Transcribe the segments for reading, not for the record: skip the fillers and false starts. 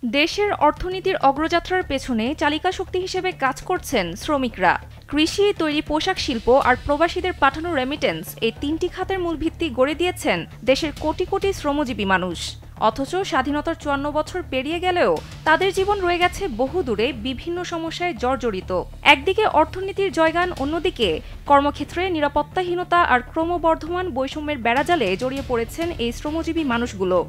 দেশের অর্থনীতির অগ্রযাত্রার পেছনে চালিকা শক্তি হিসেবে কাজ করছেন শ্রমিকরা। কৃষি, তৈরি পোশাক শিল্প আর প্রবাসীদের পাঠানো রেমিটেন্স এই তিনটি খাতের মূল ভিত্তি গড়ে দিয়েছেন দেশের কোটি কোটি শ্রমজীবী মানুষ। অথচ স্বাধীনতার ৫৪ বছর পেরিয়ে গেলেও তাদের জীবন রয়ে গেছে বহু দূরে বিভিন্ন সমস্যায় জর্জরিত। একদিকে অর্থনীতির জয়গান, অন্যদিকে কর্মক্ষেত্রে নিরাপত্তাহীনতা আর ক্রমবর্ধমান বৈষম্যের বেড়াজালে জড়িয়ে পড়েছেন এই শ্রমজীবী মানুষগুলো।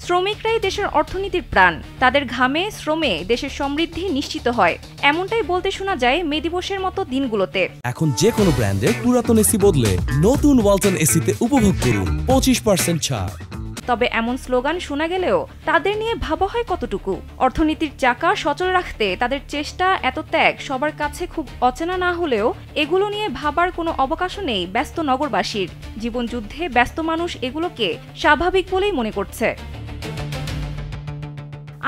শ্রমিকরাই দেশের অর্থনীতির প্রাণ। তাদের ঘামে, শ্রমে দেশের সমৃদ্ধি নিশ্চিত হয়, এমনটাই বলতে শোনা যায় মে দিবসের মতো দিনগুলোতে। এখন যে কোনো ব্র্যান্ডের পুরাতন এসি বদলে নতুন ওয়ালটন এসিতে উপভোগ করুন 25% ছাড়। তবে এমন স্লোগান শোনা গেলেও তাদের নিয়ে ভাবা হয় কতটুকু? অর্থনীতির চাকা সচল রাখতে তাদের চেষ্টা, এত ত্যাগ সবার কাছে খুব অচেনা না হলেও এগুলো নিয়ে ভাবার কোনো অবকাশও নেই ব্যস্ত নগরবাসীর। জীবনযুদ্ধে ব্যস্ত মানুষ এগুলোকে স্বাভাবিক বলেই মনে করছে।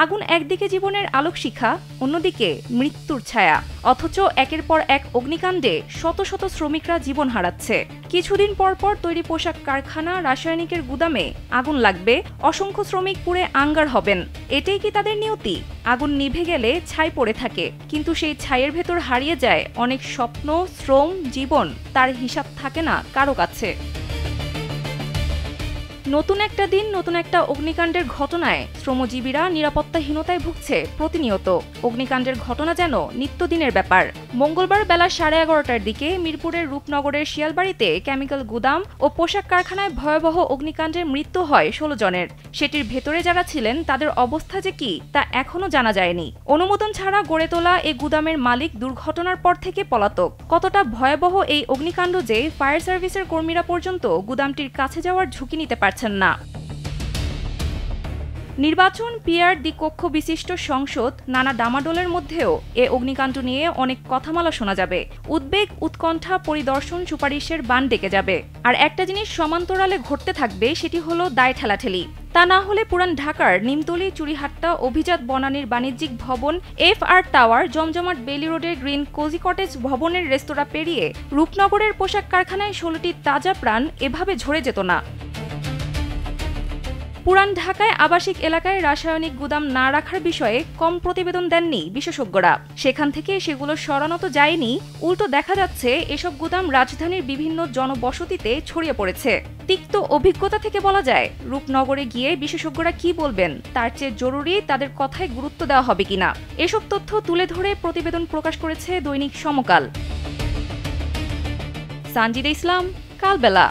আগুন একদিকে জীবনের আলোকশিখা, অন্যদিকে মৃত্যুর ছায়া। অথচ একের পর এক অগ্নিকাণ্ডে শত শত শ্রমিকরা জীবন হারাচ্ছে। কিছুদিন পর পর তৈরি পোশাক কারখানা, রাসায়নিকের গুদামে আগুন লাগবে, অসংখ্য শ্রমিক পুড়ে আঙ্গার হবেন। এটাই কি তাদের নিয়তি? আগুন নিভে গেলে ছাই পড়ে থাকে, কিন্তু সেই ছাইয়ের ভেতর হারিয়ে যায় অনেক স্বপ্ন, শ্রম, জীবন। তার হিসাব থাকে না কারো কাছে। নতুন একটা দিন, নতুন একটা অগ্নিকাণ্ডের ঘটনায় শ্রমজীবীরা নিরাপত্তাহীনতায় ভুগছে প্রতিনিয়ত। অগ্নিকাণ্ডের ঘটনা যেন নিত্যদিনের ব্যাপার। মঙ্গলবার বেলা 11:30টার দিকে মিরপুরের রূপনগরের শিয়ালবাড়িতে কেমিক্যাল গুদাম ও পোশাক কারখানায় ভয়াবহ অগ্নিকাণ্ডে মৃত্যু হয় 16 জনের। সেটির ভেতরে যারা ছিলেন তাদের অবস্থা যে কি তা এখনো জানা যায়নি। অনুমোদন ছাড়া গড়ে তোলা এই গুদামের মালিক দুর্ঘটনার পর থেকে পলাতক। কতটা ভয়াবহ এই অগ্নিকাণ্ড যে ফায়ার সার্ভিসের কর্মীরা পর্যন্ত গুদামটির কাছে যাওয়ার ঝুঁকি নিতে পারছেন না। নির্বাচন, পিআর, দ্বিকক্ষ বিশিষ্ট সংসদ, নানা ডামাডোলের মধ্যেও এ অগ্নিকাণ্ড নিয়ে অনেক কথামালা শোনা যাবে। উদ্বেগ, উৎকণ্ঠা, পরিদর্শন, সুপারিশের বান ডেকে যাবে। আর একটা জিনিস সমান্তরালে ঘটতে থাকবে, সেটি হলো দায় ঠেলাঠেলি। তা না হলে পুরান ঢাকার নিমতলী, চুড়িহাট্টা, অভিজাত বনানীর বাণিজ্যিক ভবন, FR টাওয়ার, জমজমাট বেলি রোডের গ্রিন কোজি কটেজ ভবনের রেস্তোরাঁ পেরিয়ে রূপনগরের পোশাক কারখানায় 16টি তাজা প্রাণ এভাবে ঝরে যেত না। পুরান ঢাকায় আবাসিক এলাকায় রাসায়নিক গুদাম না রাখার বিষয়ে কম প্রতিবেদন দেননি বিশেষজ্ঞরা। সেখান থেকে সেগুলো সরানো তো যায়নি, উল্টো দেখা যাচ্ছে এসব গুদাম রাজধানীর বিভিন্ন জনবসতিতে ছড়িয়ে পড়েছে। তিক্ত অভিজ্ঞতা থেকে বলা যায়, রূপনগরে গিয়ে বিশেষজ্ঞরা কি বলবেন তার চেয়ে জরুরি তাদের কথায় গুরুত্ব দেওয়া হবে কিনা। এসব তথ্য তুলে ধরে প্রতিবেদন প্রকাশ করেছে দৈনিক সমকাল। সানজিদা ইসলাম, কালবেলা।